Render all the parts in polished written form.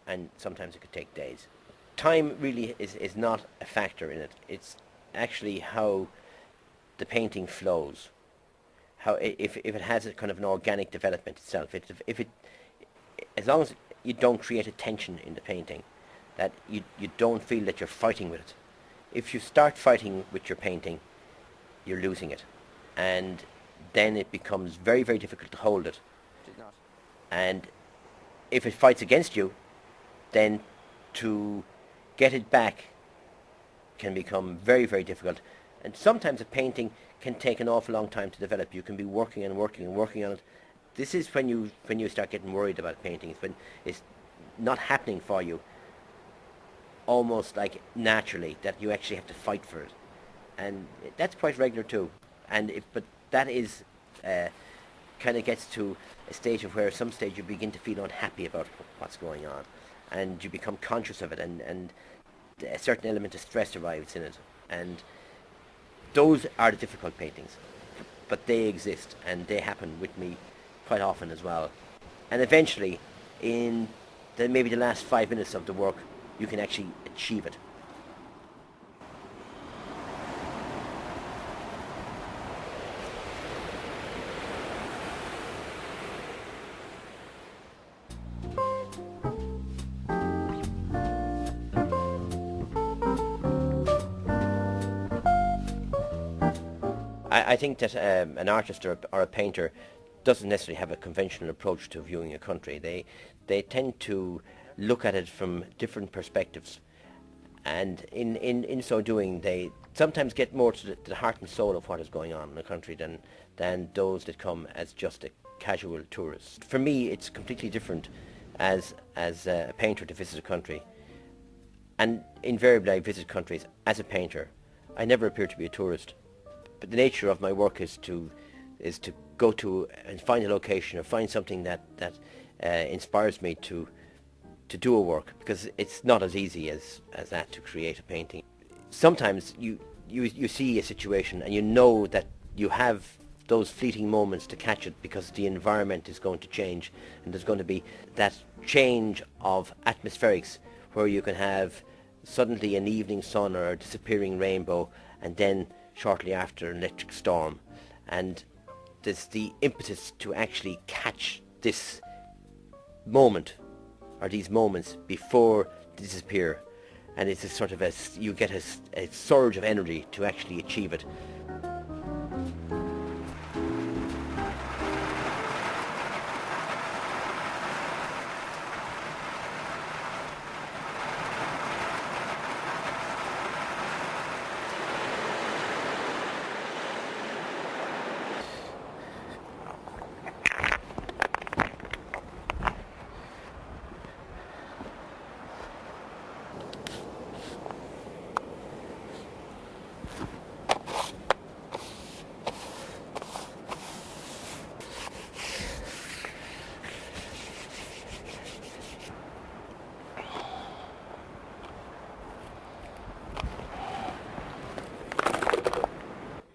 and sometimes it could take days. Time really is not a factor in it. It's actually how the painting flows, how if it has a kind of an organic development itself. If it as long as you don't create a tension in the painting, that you don't feel that you're fighting with it. If you start fighting with your painting, you're losing it, and then it becomes very, very difficult to hold it. And if it fights against you, then to get it back can become very, very difficult. And sometimes a painting can take an awful long time to develop. You can be working and working and working on it. This is when you start getting worried about paintings, when it's not happening for you almost like naturally, that you actually have to fight for it. And that's quite regular too. But that is kind of gets to a stage of where at some stage you begin to feel unhappy about what's going on, and you become conscious of it, and a certain element of stress arrives in it, and those are the difficult paintings, but they exist, and they happen with me quite often as well. And eventually, in maybe the last 5 minutes of the work, you can actually achieve it. I think that an artist or a painter doesn't necessarily have a conventional approach to viewing a country. They tend to look at it from different perspectives, and in so doing, they sometimes get more to the heart and soul of what is going on in a country than those that come as just a casual tourist. For me, it's completely different as a painter to visit a country, and invariably I visit countries as a painter. I never appear to be a tourist. But the nature of my work is to go to and find a location or find something that inspires me to do a work, because it's not as easy as that to create a painting. Sometimes you see a situation and you know that you have those fleeting moments to catch it, because the environment is going to change, and there's going to be that change of atmospherics where you can have suddenly an evening sun or a disappearing rainbow, and then shortly after an electric storm, and there's the impetus to actually catch this moment or these moments before they disappear, and it's a sort of you get a surge of energy to actually achieve it.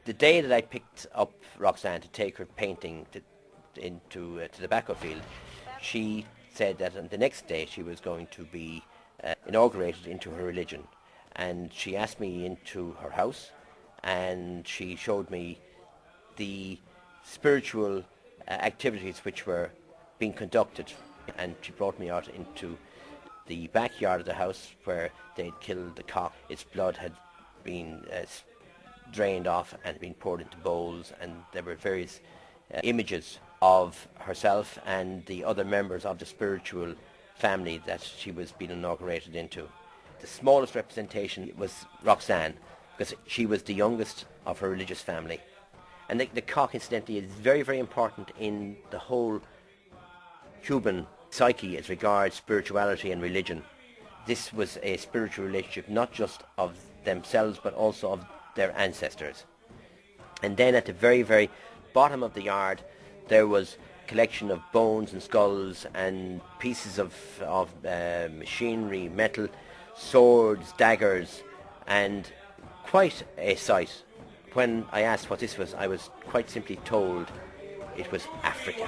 The day that I picked up Roxanne to take her painting to the tobacco field, she said that on the next day she was going to be inaugurated into her religion, and she asked me into her house, and she showed me the spiritual activities which were being conducted, and she brought me out into the backyard of the house where they'd killed the cock. Its blood had been drained off and been poured into bowls, and there were various images of herself and the other members of the spiritual family that she was being inaugurated into. The smallest representation was Roxanne, because she was the youngest of her religious family. And the cock, incidentally, is very, very important in the whole Cuban psyche as regards spirituality and religion. This was a spiritual relationship, not just of themselves, but also of their ancestors. And then at the very, very bottom of the yard, there was a collection of bones and skulls and pieces of machinery, metal, swords, daggers, and quite a sight. When I asked what this was, I was quite simply told it was African.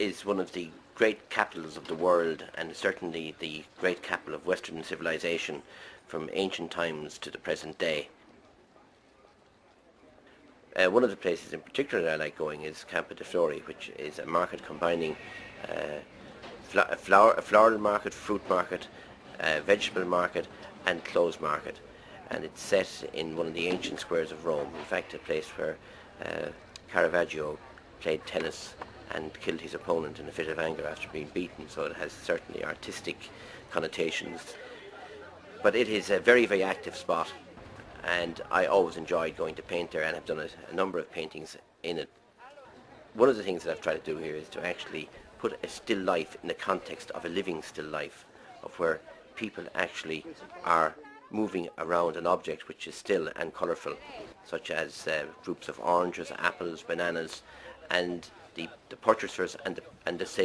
is one of the great capitals of the world, and certainly the great capital of Western civilization from ancient times to the present day. One of the places in particular that I like going is Campo de Fiori, which is a market combining a floral market, fruit market, vegetable market and clothes market. And it's set in one of the ancient squares of Rome. In fact, a place where Caravaggio played tennis and killed his opponent in a fit of anger after being beaten, so it has certainly artistic connotations. But it is a very, very active spot, and I always enjoyed going to paint there, and I've done a number of paintings in it. One of the things that I've tried to do here is to actually put a still life in the context of a living still life, of where people actually are moving around an object which is still and colourful, such as groups of oranges, apples, bananas, and the purchasers and the sales